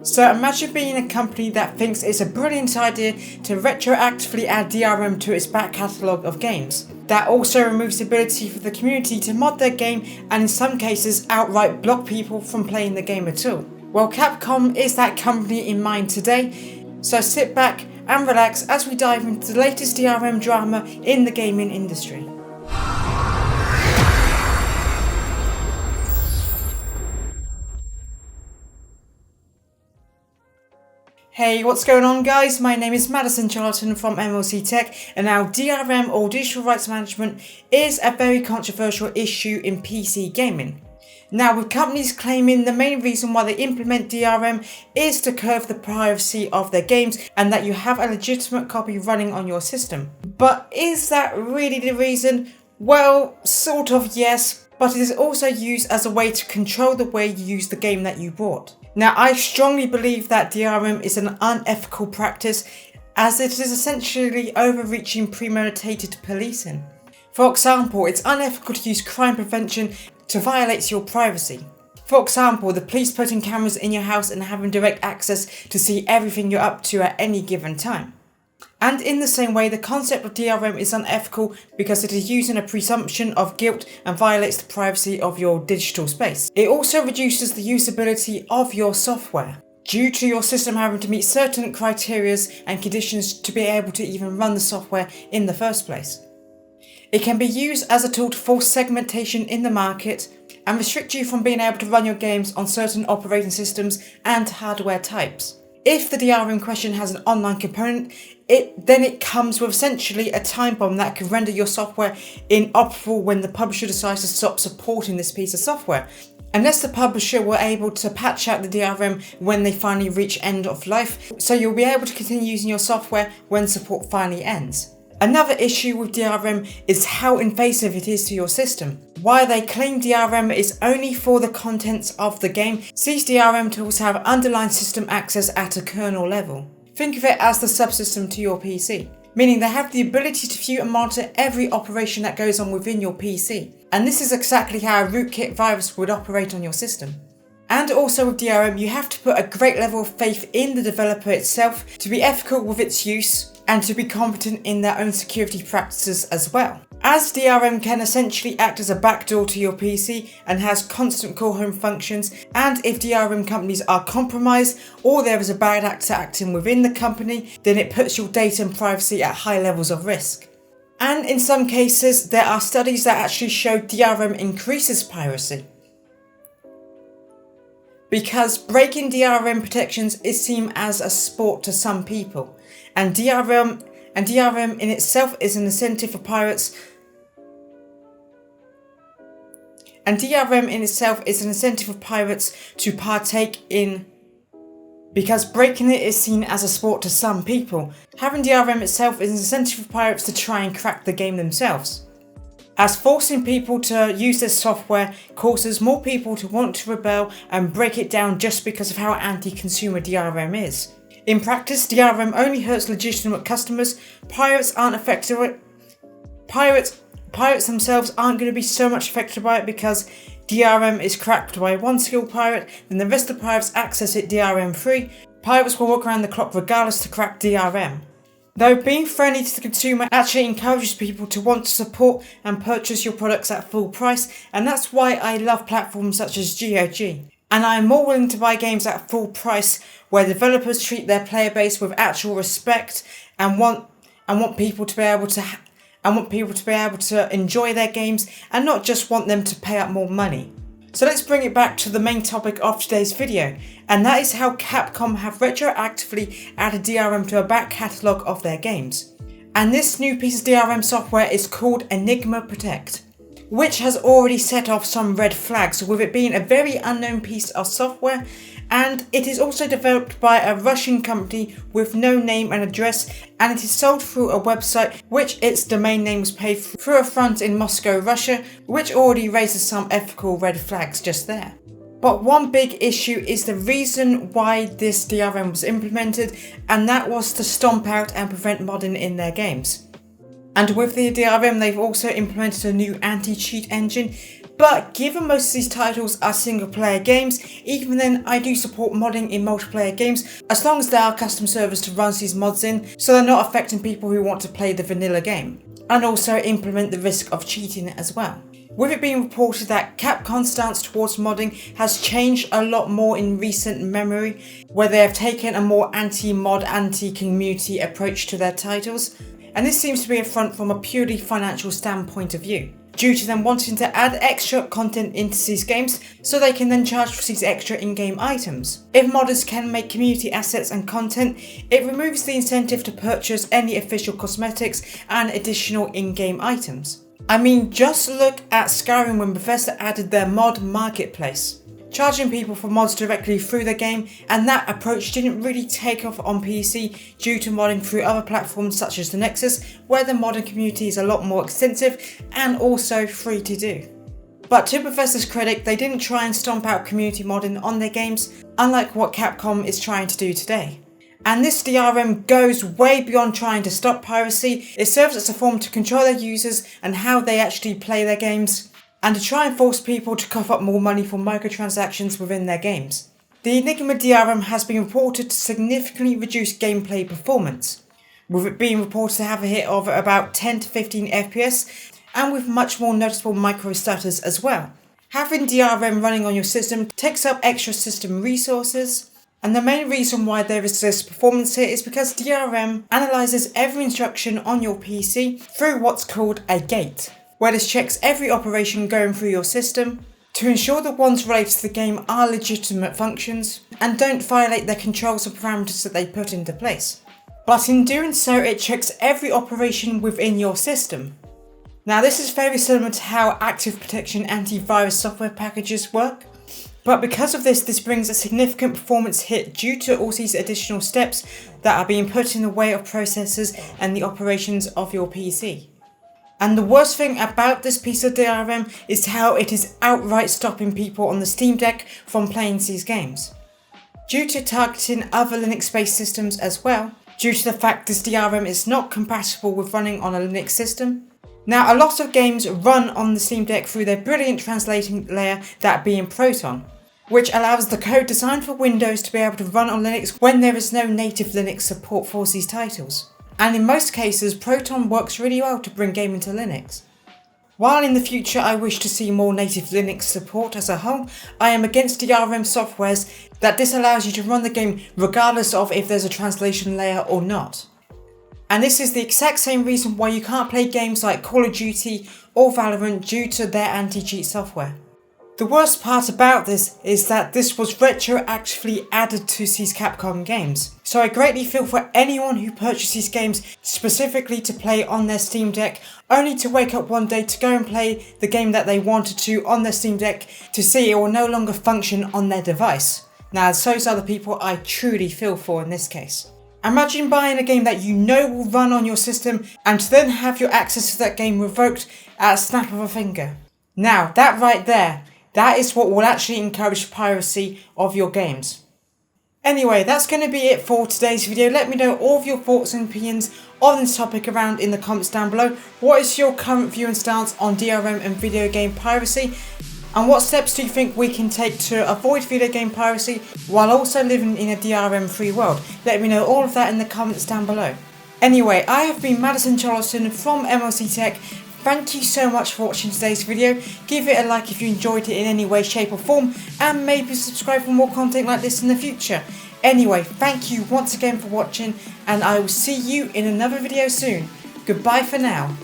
So imagine being a company that thinks it's a brilliant idea to retroactively add DRM to its back catalogue of games. That also removes the ability for the community to mod their game and in some cases outright block people from playing the game at all. Well, Capcom is that company in mind today, so sit back and relax as we dive into the latest DRM drama in the gaming industry. Hey, what's going on guys? My name is Madison Charlton from MLC Tech, and now DRM or Digital Rights Management is a very controversial issue in PC gaming. Now, with companies claiming the main reason why they implement DRM is to curb the piracy of their games and that you have a legitimate copy running on your system. But is that really the reason? Well, sort of yes, but it is also used as a way to control the way you use the game that you bought. Now, I strongly believe that DRM is an unethical practice as it is essentially overreaching premeditated policing. For example, it's unethical to use crime prevention to violate your privacy. For example, the police putting cameras in your house and having direct access to see everything you're up to at any given time. And in the same way, the concept of DRM is unethical because it is using a presumption of guilt and violates the privacy of your digital space. It also reduces the usability of your software, due to your system having to meet certain criteria and conditions to be able to even run the software in the first place. It can be used as a tool to force segmentation in the market and restrict you from being able to run your games on certain operating systems and hardware types. If the DRM question has an online component, then it comes with essentially a time bomb that can render your software inoperable when the publisher decides to stop supporting this piece of software, unless the publisher were able to patch out the DRM when they finally reach end of life, so you'll be able to continue using your software when support finally ends. Another issue with DRM is how invasive it is to your system. While they claim DRM is only for the contents of the game, these DRM tools have underlying system access at a kernel level. Think of it as the subsystem to your PC, meaning they have the ability to view and monitor every operation that goes on within your PC. And this is exactly how a rootkit virus would operate on your system. And also with DRM, you have to put a great level of faith in the developer itself to be ethical with its use and to be competent in their own security practices as well. As DRM can essentially act as a backdoor to your PC and has constant call home functions, and if DRM companies are compromised or there is a bad actor acting within the company, then it puts your data and privacy at high levels of risk. And in some cases, there are studies that actually show DRM increases piracy, because breaking DRM protections is seen as a sport to some people, and DRM in itself is an incentive for pirates. And DRM in itself is an incentive for pirates to partake in, because breaking it is seen as a sport to some people. Having DRM itself is an incentive for pirates to try and crack the game themselves, as forcing people to use this software causes more people to want to rebel and break it down just because of how anti-consumer DRM is. In practice, DRM only hurts legitimate customers. Pirates aren't affected. Pirates themselves aren't going to be so much affected by it because DRM is cracked by one skilled pirate, then the rest of the pirates access it DRM free. Pirates will work around the clock regardless to crack DRM. Though being friendly to the consumer actually encourages people to want to support and purchase your products at full price, and that's why I love platforms such as GOG. And I am more willing to buy games at full price where developers treat their player base with actual respect and want people to be able to enjoy their games and not just want them to pay out more money. So let's bring it back to the main topic of today's video, and that is how Capcom have retroactively added DRM to a back catalogue of their games. And this new piece of DRM software is called Enigma Protect, which has already set off some red flags with it being a very unknown piece of software, and it is also developed by a Russian company with no name and address, and it is sold through a website which its domain name was paid through a front in Moscow, Russia, which already raises some ethical red flags just there. But one big issue is the reason why this DRM was implemented, and that was to stomp out and prevent modding in their games. And with the DRM, they've also implemented a new anti-cheat engine, But given most of these titles are single player games, even then I do support modding in multiplayer games as long as there are custom servers to run these mods in, so they're not affecting people who want to play the vanilla game, and also implement the risk of cheating as well. With it being reported that Capcom's stance towards modding has changed a lot more in recent memory, where they have taken a more anti-mod, anti-community approach to their titles, and this seems to be a front from a purely financial standpoint of view, due to them wanting to add extra content into these games so they can then charge for these extra in-game items. If modders can make community assets and content, it removes the incentive to purchase any official cosmetics and additional in-game items. I mean, just look at Skyrim when Bethesda added their mod marketplace, charging people for mods directly through the game, and that approach didn't really take off on PC due to modding through other platforms such as the Nexus, where the modding community is a lot more extensive and also free to do. But to Bethesda's credit, they didn't try and stomp out community modding on their games, unlike what Capcom is trying to do today. And this DRM goes way beyond trying to stop piracy. It serves as a form to control their users and how they actually play their games, and to try and force people to cough up more money for microtransactions within their games. The Enigma DRM has been reported to significantly reduce gameplay performance, with it being reported to have a hit of about 10 to 15 FPS, and with much more noticeable micro stutters as well. Having DRM running on your system takes up extra system resources, and the main reason why there is this performance hit is because DRM analyzes every instruction on your PC through what's called a gate, where this checks every operation going through your system to ensure the ones related to the game are legitimate functions and don't violate the controls and parameters that they put into place. But in doing so, it checks every operation within your system. Now, this is very similar to how active protection antivirus software packages work. But because of this brings a significant performance hit due to all these additional steps that are being put in the way of processes and the operations of your PC. And the worst thing about this piece of DRM is how it is outright stopping people on the Steam Deck from playing these games, due to targeting other Linux-based systems as well, due to the fact this DRM is not compatible with running on a Linux system. Now, a lot of games run on the Steam Deck through their brilliant translating layer, that being Proton, which allows the code designed for Windows to be able to run on Linux when there is no native Linux support for these titles. And in most cases, Proton works really well to bring gaming to Linux. While in the future I wish to see more native Linux support as a whole, I am against DRM softwares that disallows you to run the game regardless of if there's a translation layer or not. And this is the exact same reason why you can't play games like Call of Duty or Valorant due to their anti-cheat software. The worst part about this is that this was retroactively added to these Capcom games. So I greatly feel for anyone who purchased these games specifically to play on their Steam Deck, only to wake up one day to go and play the game that they wanted to on their Steam Deck to see it will no longer function on their device. Now, those are the people I truly feel for in this case. Imagine buying a game that you know will run on your system and to then have your access to that game revoked at a snap of a finger. Now, that right there, that is what will actually encourage piracy of your games. Anyway, that's going to be it for today's video. Let me know all of your thoughts and opinions on this topic around in the comments down below. What is your current view and stance on DRM and video game piracy? And what steps do you think we can take to avoid video game piracy while also living in a DRM-free world? Let me know all of that in the comments down below. Anyway, I have been Madison Charlton from MLC Tech. Thank you so much for watching today's video. Give it a like if you enjoyed it in any way, shape or form, and maybe subscribe for more content like this in the future. Anyway, thank you once again for watching, and I will see you in another video soon. Goodbye for now.